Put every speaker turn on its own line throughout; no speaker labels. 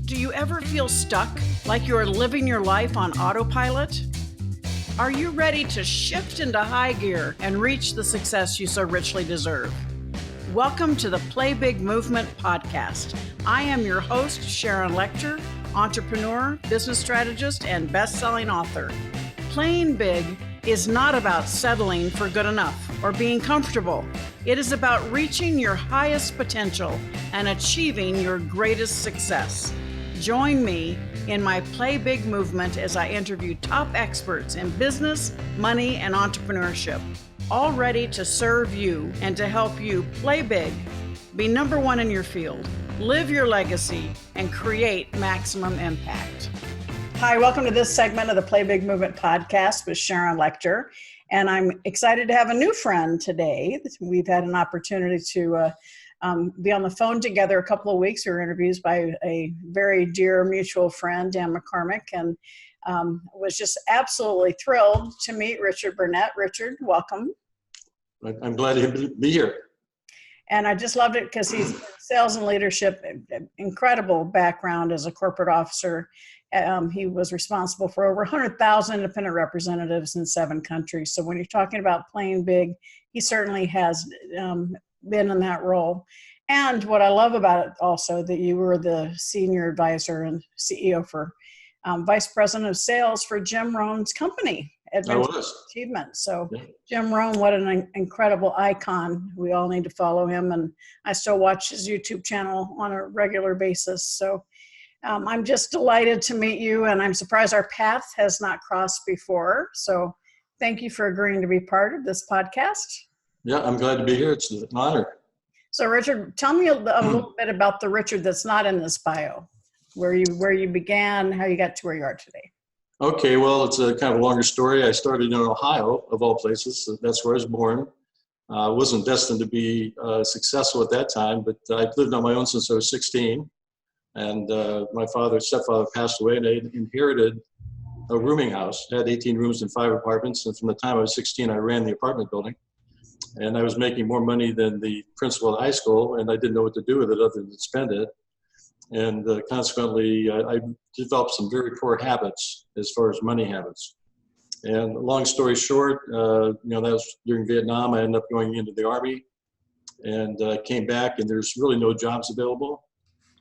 Do you ever feel stuck, like you're living your life on autopilot? Are you ready to shift into high gear and reach the success you so richly deserve? Welcome to the Play Big Movement podcast. I am your host, Sharon Lechter, entrepreneur, business strategist, and best-selling author. Playing big is not about settling for good enough or being comfortable. It is about reaching your highest potential and achieving your greatest success. Join me in my Play Big movement as I interview top experts in business, money, and entrepreneurship, all ready to serve you and to help you play big, be number one in your field, live your legacy, and create maximum impact. Hi, welcome to this segment of the Play Big Movement podcast with Sharon Lechter. And I'm excited to have a new friend today. We've had an opportunity to be on the phone together a couple of weeks. We were interviewed by a very dear mutual friend, Dan McCormick, and was just absolutely thrilled to meet Richard Burnett. Richard, welcome.
I'm glad to be here.
And I just loved it because he's in sales and leadership, incredible background as a corporate officer. He was responsible for over 100,000 independent representatives in 7 countries. So when you're talking about playing big, he certainly has been in that role. And what I love about it also, that you were the senior advisor and CEO for vice president of sales for Jim Rohn's company, Adventure Achievement. So yeah. Jim Rohn, what an incredible icon. We all need to follow him. And I still watch his YouTube channel on a regular basis. So I'm just delighted to meet you, and I'm surprised our path has not crossed before. So thank you for agreeing to be part of this podcast.
Yeah, I'm glad to be here. It's an honor. So
Richard, tell me a little bit about the Richard that's not in this bio, where you began, how you got to where you are today.
Okay, well, it's a kind of a longer story. I started in Ohio, of all places. So that's where I was born. I wasn't destined to be successful at that time, but I've lived on my own since I was 16. And my stepfather passed away, and I inherited a rooming house. I had 18 rooms and 5 apartments. And from the time I was 16, I ran the apartment building. And I was making more money than the principal at high school, and I didn't know what to do with it other than spend it. And consequently, I developed some very poor habits as far as money habits. And long story short, that was during Vietnam. I ended up going into the Army, and came back, and there's really no jobs available.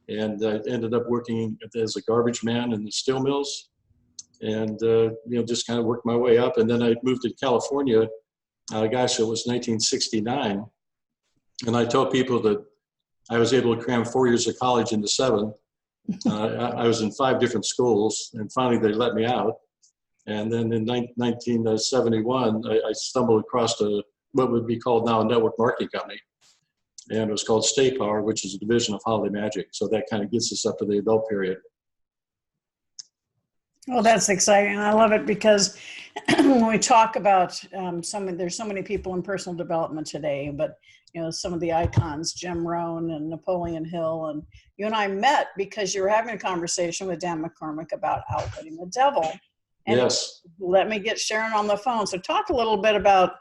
And I ended up working as a garbage man in the steel mills, and just kind of worked my way up. And then I moved to California. It was 1969, and I tell people that I was able to cram 4 years of college into 7. I was in 5 different schools, and finally they let me out. And then in 1971, I stumbled across what would be called now a network marketing company, and it was called Stay Power, which is a division of Holiday Magic. So that kind of gets us up to the adult period.
Well, that's exciting. I love it because when we talk about there's so many people in personal development today, but some of the icons, Jim Rohn and Napoleon Hill, and you and I met because you were having a conversation with Dan McCormick about outwitting the devil. And
yes.
Let me get Sharon on the phone. So talk a little bit about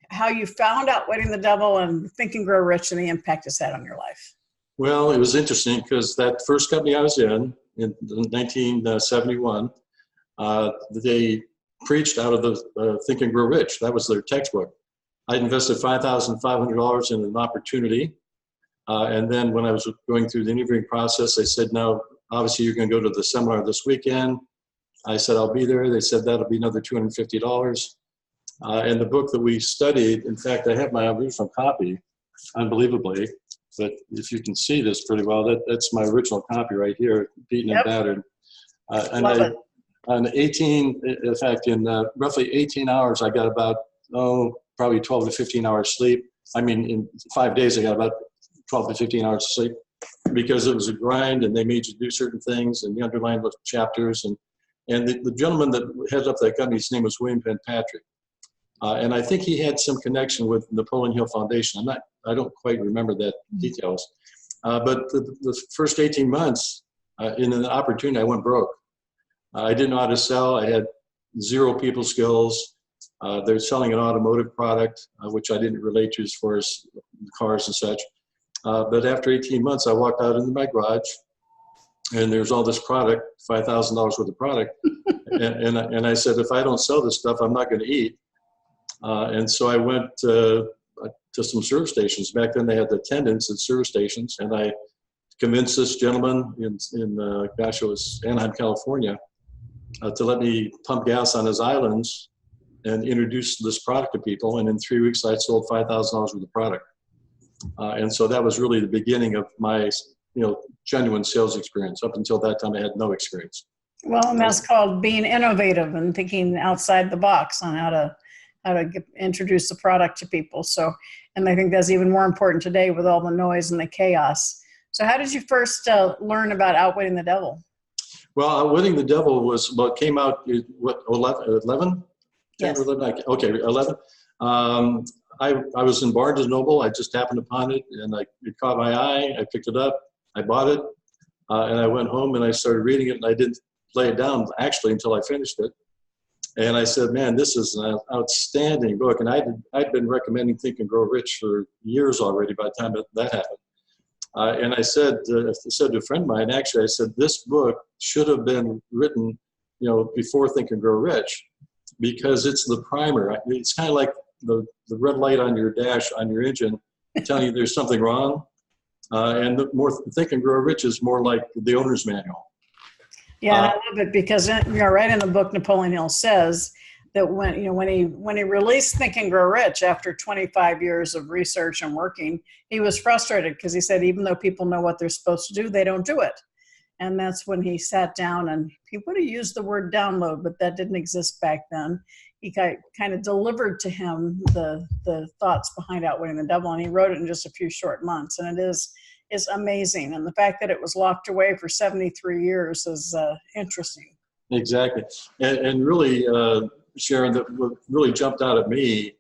how you found Outwitting the Devil and Think and Grow Rich and the impact it's had on your life.
Well, it was interesting because that first company I was in 1971, they preached out of the Think and Grow Rich. That was their textbook. I invested $5,500 in an opportunity. And then when I was going through the interviewing process, they said, now, obviously you're going to go to the seminar this weekend. I said, I'll be there. They said, that'll be another $250. And the book that we studied, in fact, I have my original copy, unbelievably, but if you can see this pretty well, that's my original copy right here, beaten and battered. In roughly 18 hours, I got about, probably 12 to 15 hours sleep. I mean, in 5 days, I got about 12 to 15 hours of sleep because it was a grind and they made you do certain things and the underlying chapters. And the gentleman that heads up that company, his name was William Penpatrick. And I think he had some connection with Napoleon Hill Foundation. I don't quite remember that details. But the first 18 months in an opportunity, I went broke. I didn't know how to sell. I had 0 people skills. They're selling an automotive product, which I didn't relate to as far as cars and such. But after 18 months, I walked out into my garage and there's all this product, $5,000 worth of product. and I said, if I don't sell this stuff, I'm not going to eat. And so I went to some service stations. Back then they had the attendants at service stations, and I convinced this gentleman in it was Anaheim, California, to let me pump gas on his islands and introduce this product to people. And in 3 weeks, I sold $5,000 worth of product. And so that was really the beginning of my, genuine sales experience. Up until that time, I had no experience.
Well, and that's called being innovative and thinking outside the box on how to introduce the product to people. So, and I think that's even more important today with all the noise and the chaos. So how did you first learn about Outwitting the Devil?
Well, Outwitting the Devil came out, 11?
Yes.
11? Okay, 11. I was in Barnes & Noble. I just happened upon it, and it caught my eye. I picked it up. I bought it, and I went home, and I started reading it, and I didn't lay it down, actually, until I finished it. And I said, man, this is an outstanding book. And I'd been recommending Think and Grow Rich for years already by the time that happened. And I said to a friend of mine, actually, I said, this book should have been written, before Think and Grow Rich, because it's the primer. It's kind of like the red light on your dash on your engine telling you there's something wrong. And the more Think and Grow Rich is more like the owner's manual.
Yeah, and I love it because right in the book, Napoleon Hill says that when he released Think and Grow Rich after 25 years of research and working, he was frustrated because he said, even though people know what they're supposed to do, they don't do it. And that's when he sat down, and he would have used the word download, but that didn't exist back then. He kind of delivered to him the thoughts behind Outwitting the Devil, and he wrote it in just a few short months. And it is amazing. And the fact that it was locked away for 73 years is interesting.
Exactly. And really, Sharon, what really jumped out at me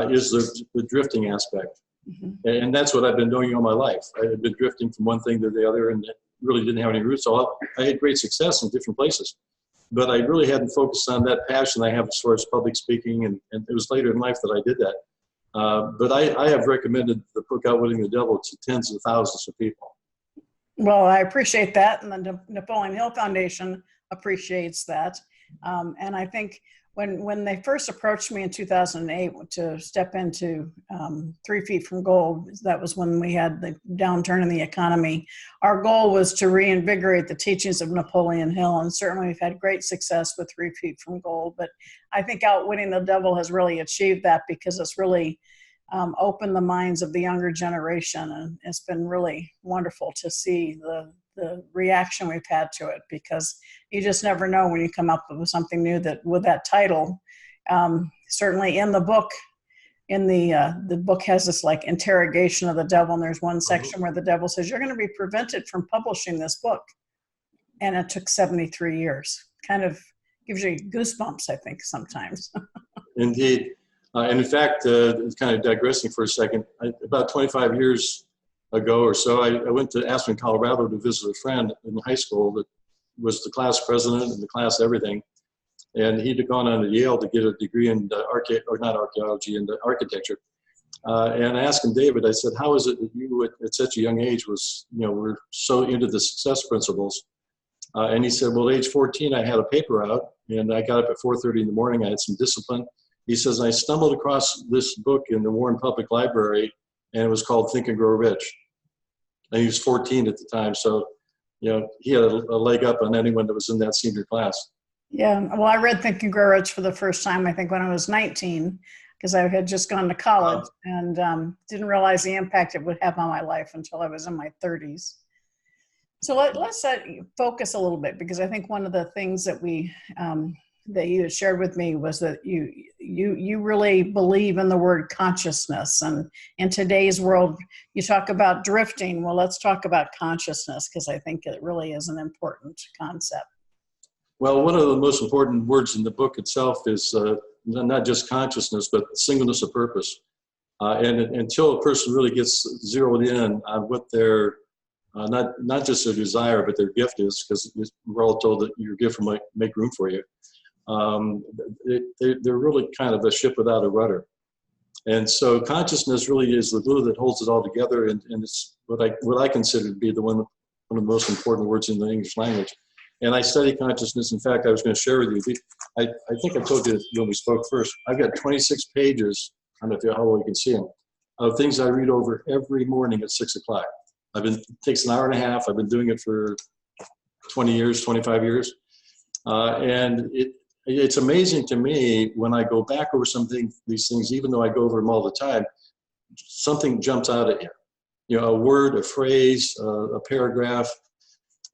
is the drifting aspect. Mm-hmm. And that's what I've been doing all my life. I've been drifting from one thing to the other, and it really didn't have any roots. So I had great success in different places, but I really hadn't focused on that passion I have as far as public speaking. And it was later in life that I did that. But I have recommended the book Outwitting the Devil to tens of thousands of people.
Well, I appreciate that. And the Napoleon Hill Foundation appreciates that. And I think when they first approached me in 2008 to step into 3 Feet from Gold, that was when we had the downturn in the economy. Our goal was to reinvigorate the teachings of Napoleon Hill. And certainly we've had great success with 3 Feet from Gold. But I think Outwitting the Devil has really achieved that because it's really opened the minds of the younger generation. And it's been really wonderful to see the reaction we've had to it, because you just never know when you come up with something new that with that title. Certainly in the book, the book has this like interrogation of the devil, and there's one section where the devil says, you're going to be prevented from publishing this book. And it took 73 years. Kind of gives you goosebumps, I think, sometimes.
Indeed. And in fact, kind of digressing for a second, about 25 years ago or so, I went to Aspen, Colorado to visit a friend in high school that was the class president and the class everything. And he'd gone on to Yale to get a degree in architecture. And I asked him, David, I said, how is it that you at such a young age were so into the success principles? And he said, well, at age 14, I had a paper out, and I got up at 4:30 in the morning. I had some discipline. He says, I stumbled across this book in the Warren Public Library, and it was called Think and Grow Rich. And he was 14 at the time, so he had a leg up on anyone that was in that senior class.
Yeah, well, I read Think and Grow Rich for the first time, I think, when I was 19, because I had just gone to college and didn't realize the impact it would have on my life until I was in my 30s. So let's focus a little bit, because I think one of the things that that you had shared with me was that you really believe in the word consciousness. And in today's world, you talk about drifting. Well, let's talk about consciousness, because I think it really is an important concept.
Well, one of the most important words in the book itself is not just consciousness, but singleness of purpose. And until a person really gets zeroed in on what their not just their desire, but their gift is, because we're all told that your gift will make room for you. They're really kind of a ship without a rudder. And so consciousness really is the glue that holds it all together, and it's what I consider to be the one one of the most important words in the English language. And I study consciousness. In fact, I was going to share with you, I think I told you when we spoke first, I've got 26 pages, I don't know how well you can see them, of things I read over every morning at 6 o'clock. It takes an hour and a half. I've been doing it for 20 years, 25 years. And it's amazing to me when I go back over these things, even though I go over them all the time, something jumps out at you. You know, a word, a phrase, a paragraph,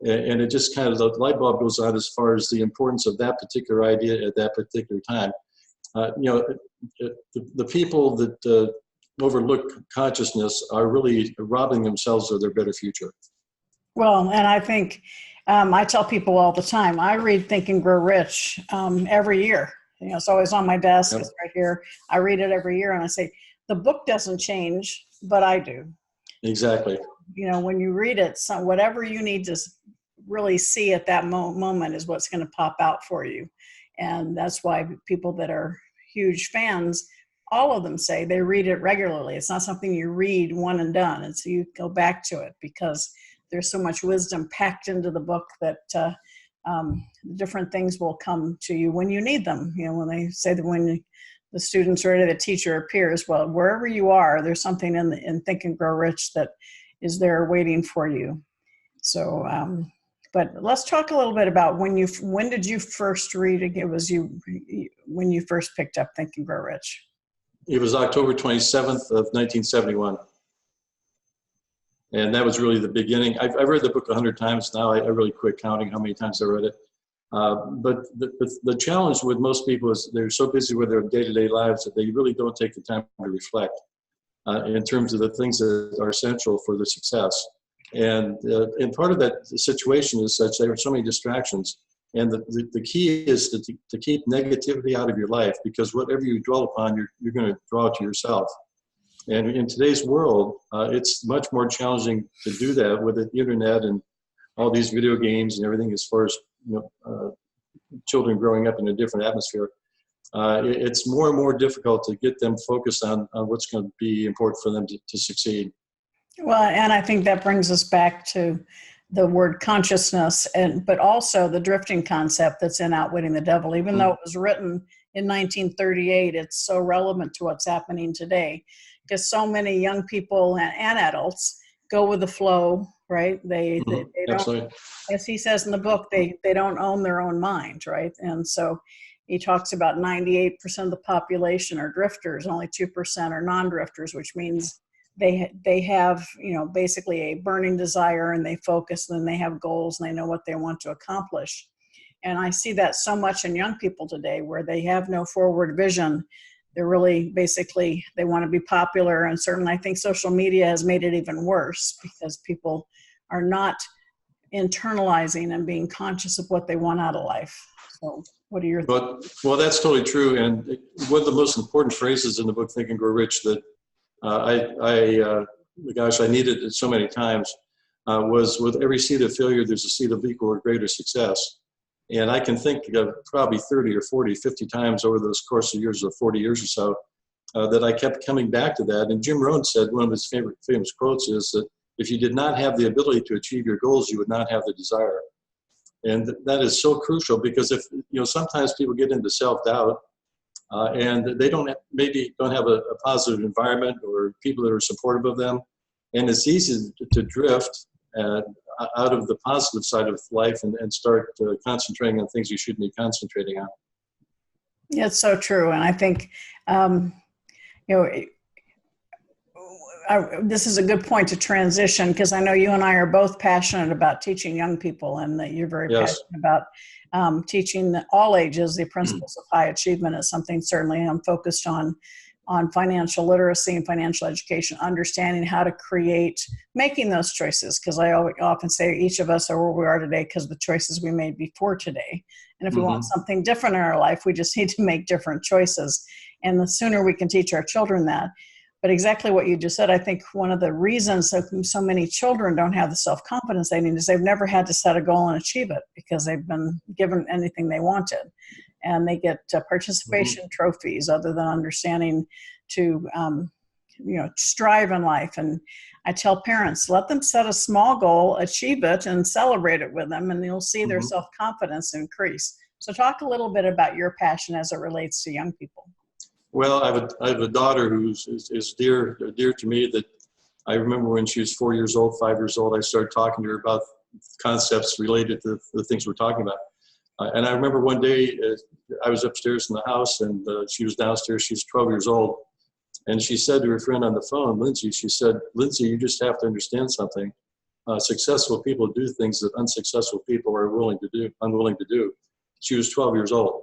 and it just kind of, the light bulb goes on as far as the importance of that particular idea at that particular time. The people that overlook consciousness are really robbing themselves of their better future.
Well, and I think I tell people all the time, I read Think and Grow Rich every year. You know, it's always on my desk. Yep. It's right here. I read it every year, and I say, the book doesn't change, but I do.
Exactly.
You know, when you read it, whatever you need to really see at that moment is what's going to pop out for you. And that's why people that are huge fans, all of them say they read it regularly. It's not something you read one and done. It's you go back to it because there's so much wisdom packed into the book that different things will come to you when you need them. You know, when they say that when the student's ready, the teacher appears. Well, wherever you are, there's something in Think and Grow Rich that is there waiting for you. So, but let's talk a little bit about when did you first read it? It was when you first picked up Think and Grow Rich.
It was October 27th of 1971. And that was really the beginning. I've read the book 100 times now. I really quit counting how many times I read it. But the challenge with most people is they're so busy with their day-to-day lives that they really don't take the time to reflect in terms of the things that are essential for their success. And part of that situation is such there are so many distractions. And the key is to keep negativity out of your life, because whatever you dwell upon, you're going to draw to yourself. And in today's world, it's much more challenging to do that with the internet and all these video games and everything, as far as children growing up in a different atmosphere. It's more and more difficult to get them focused on what's going to be important for them to succeed.
Well, and I think that brings us back to the word consciousness, but also the drifting concept that's in Outwitting the Devil. Even though it was written in 1938, it's so relevant to what's happening today, because so many young people and adults go with the flow, right? They don't,
absolutely.
As he says in the book, they don't own their own mind, right? And so he talks about 98% of the population are drifters, only 2% are non-drifters, which means they have, basically a burning desire, and they focus, and they have goals, and they know what they want to accomplish. And I see that so much in young people today, where they have no forward vision. They're really basically, they want to be popular. And certainly I think social media has made it even worse, because people are not internalizing and being conscious of what they want out of life. So what are your thoughts?
Well, that's totally true. And one of the most important phrases in the book, Think and Grow Rich, that I needed it so many times, was, with every seed of failure, there's a seed of equal or greater success. And I can think of probably 30 or 40, 50 times over those course of years, or 40 years or so, that I kept coming back to that. And Jim Rohn said, one of his famous quotes is that if you did not have the ability to achieve your goals, you would not have the desire. And that is so crucial, because if, sometimes people get into self-doubt, and they maybe don't have a positive environment or people that are supportive of them. And it's easy to drift out of the positive side of life and start concentrating on things you shouldn't be concentrating on.
Yeah, it's so true. And I think, this is a good point to transition, because I know you and I are both passionate about teaching young people, and that you're very passionate about teaching all ages the principles of high achievement. Is something certainly I'm focused on financial literacy and financial education, understanding how to making those choices. Because I often say each of us are where we are today because of the choices we made before today. And if we want something different in our life, we just need to make different choices. And the sooner we can teach our children that. But exactly what you just said, I think one of the reasons so many children don't have the self-confidence they need is they've never had to set a goal and achieve it, because they've been given anything they wanted. And they get participation trophies, other than understanding to, strive in life. And I tell parents, let them set a small goal, achieve it, and celebrate it with them, and you'll see their self-confidence increase. So talk a little bit about your passion as it relates to young people.
Well, I have a daughter is dear to me. That I remember when she was 4 years old, 5 years old, I started talking to her about concepts related to the things we're talking about. And I remember one day I was upstairs in the house and she was downstairs. She was 12 years old. And she said to her friend on the phone, Lindsay, she said, Lindsay, you just have to understand something. Successful people do things that unsuccessful people are unwilling to do. She was 12 years old.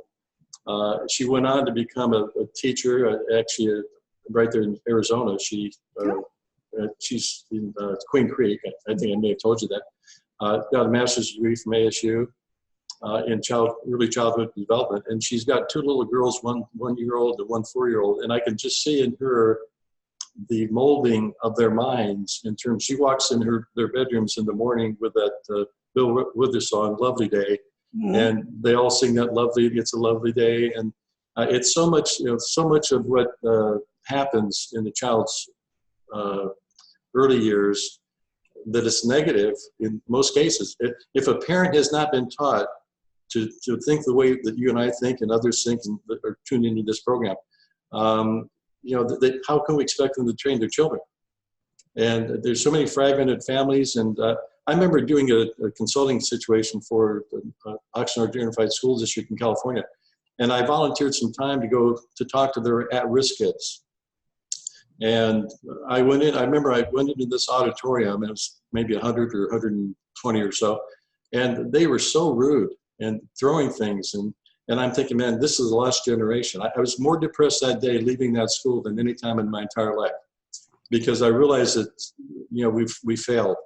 She went on to become a teacher, actually right there in Arizona. She's in Queen Creek. I think I may have told you that. Got a master's degree from ASU in early childhood development. And she's got two little girls, one 1-year-old and one 4-year-old. And I can just see in her the molding of their minds in terms, she walks in their bedrooms in the morning with that Bill Withers song, Lovely Day. And they all sing that it's a lovely day. And it's so much of what happens in the child's early years that it's negative in most cases. If a parent has not been taught to think the way that you and I think and others think and that are tuned into this program, how can we expect them to train their children? And there's so many fragmented families. And I remember doing a consulting situation for the Oxnard Unified School District in California. And I volunteered some time to go to talk to their at-risk kids. And I remember I went into this auditorium, and it was maybe 100 or 120 or so. And they were so rude and throwing things. And I'm thinking, man, this is the last generation. I was more depressed that day leaving that school than any time in my entire life, because I realized that, we failed.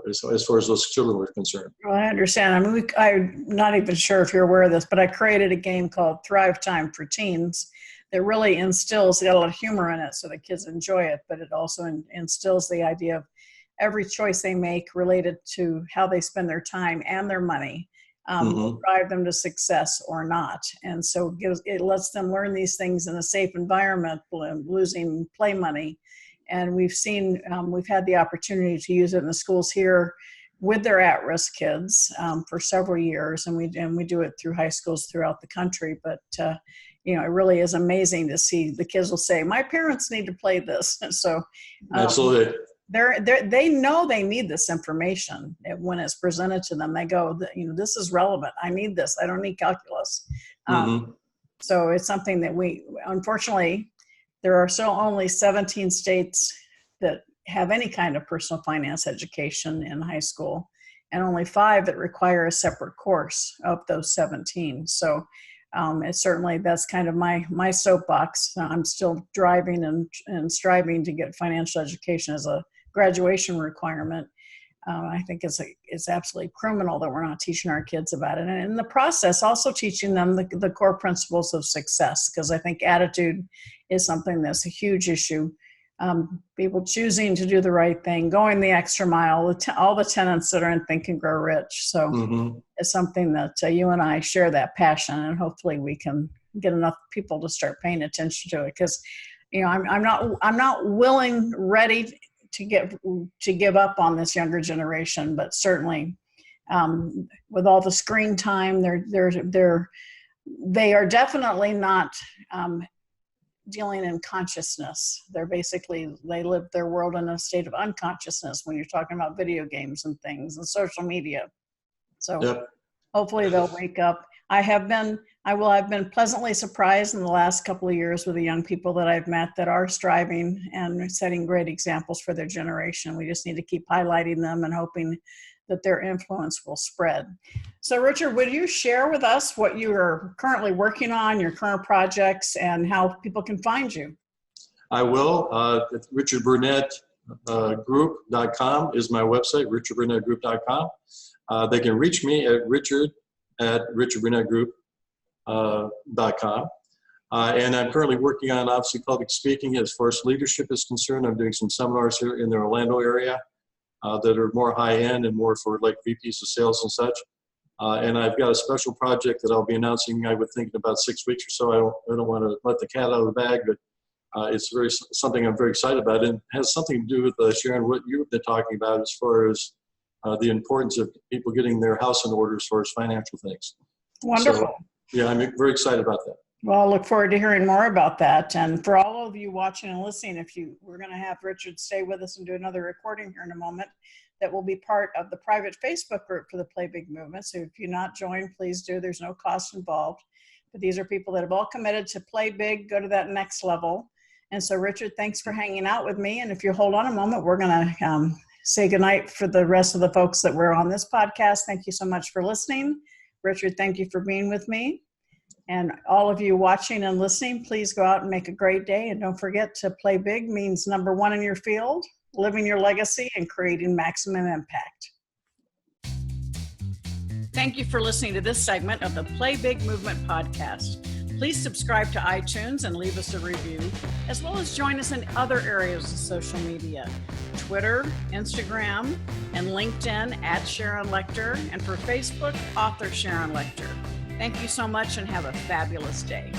As far as those children were concerned.
Well, I understand. I mean, I'm not even sure if you're aware of this, but I created a game called Thrive Time for Teens that really instills, got a lot of humor in it so the kids enjoy it, but it also instills the idea of every choice they make related to how they spend their time and their money will drive them to success or not. And so it lets them learn these things in a safe environment, losing play money. And we've had the opportunity to use it in the schools here with their at-risk kids for several years, and we do it through high schools throughout the country. But it really is amazing to see the kids will say, "My parents need to play this." So
absolutely,
they know they need this information when it's presented to them. They go, "This is relevant. I need this. I don't need calculus." So it's something that unfortunately. There are still only 17 states that have any kind of personal finance education in high school, and only 5 that require a separate course of those 17. So it's certainly, that's kind of my soapbox. I'm still driving and striving to get financial education as a graduation requirement. I think it's absolutely criminal that we're not teaching our kids about it. And in the process, also teaching them the core principles of success, because I think attitude is something that's a huge issue. People choosing to do the right thing, going the extra mile, all the tenets that are in Think and Grow Rich. So it's something that you and I share that passion, and hopefully we can get enough people to start paying attention to it. Because, I'm not ready to give up on this younger generation, but certainly with all the screen time, they are definitely not dealing in consciousness. They live their world in a state of unconsciousness when you're talking about video games and things and social media. So hopefully they'll wake up. I've been pleasantly surprised in the last couple of years with the young people that I've met that are striving and setting great examples for their generation. We just need to keep highlighting them and hoping that their influence will spread. So Richard, would you share with us what you are currently working on, your current projects, and how people can find you?
I will. Richard Burnett group.com is my website, richardburnettgroup.com. They can reach me at richard@richardburnettgroup.com. And I'm currently working on, obviously, public speaking as far as leadership is concerned. I'm doing some seminars here in the Orlando area that are more high-end and more for like VPs of sales and such. And I've got a special project that I'll be announcing, I would think, in about 6 weeks or so. I don't want to let the cat out of the bag, but it's something I'm very excited about, and has something to do with, Sharon, what you've been talking about as far as the importance of people getting their house in order as far as financial things.
Wonderful.
So, yeah, I'm very excited about that.
Well, I look forward to hearing more about that. And for all of you watching and listening, we're going to have Richard stay with us and do another recording here in a moment that will be part of the private Facebook group for the Play Big movement. So if you're not joined, please do. There's no cost involved. But these are people that have all committed to play big, go to that next level. And so, Richard, thanks for hanging out with me. And if you hold on a moment, we're going to say goodnight for the rest of the folks that were on this podcast. Thank you so much for listening. Richard, thank you for being with me. And all of you watching and listening, please go out and make a great day. And don't forget to play big means number one in your field, living your legacy, and creating maximum impact. Thank you for listening to this segment of the Play Big Movement podcast. Please subscribe to iTunes and leave us a review, as well as join us in other areas of social media, Twitter, Instagram, and LinkedIn at Sharon Lechter, and for Facebook, author Sharon Lechter. Thank you so much and have a fabulous day.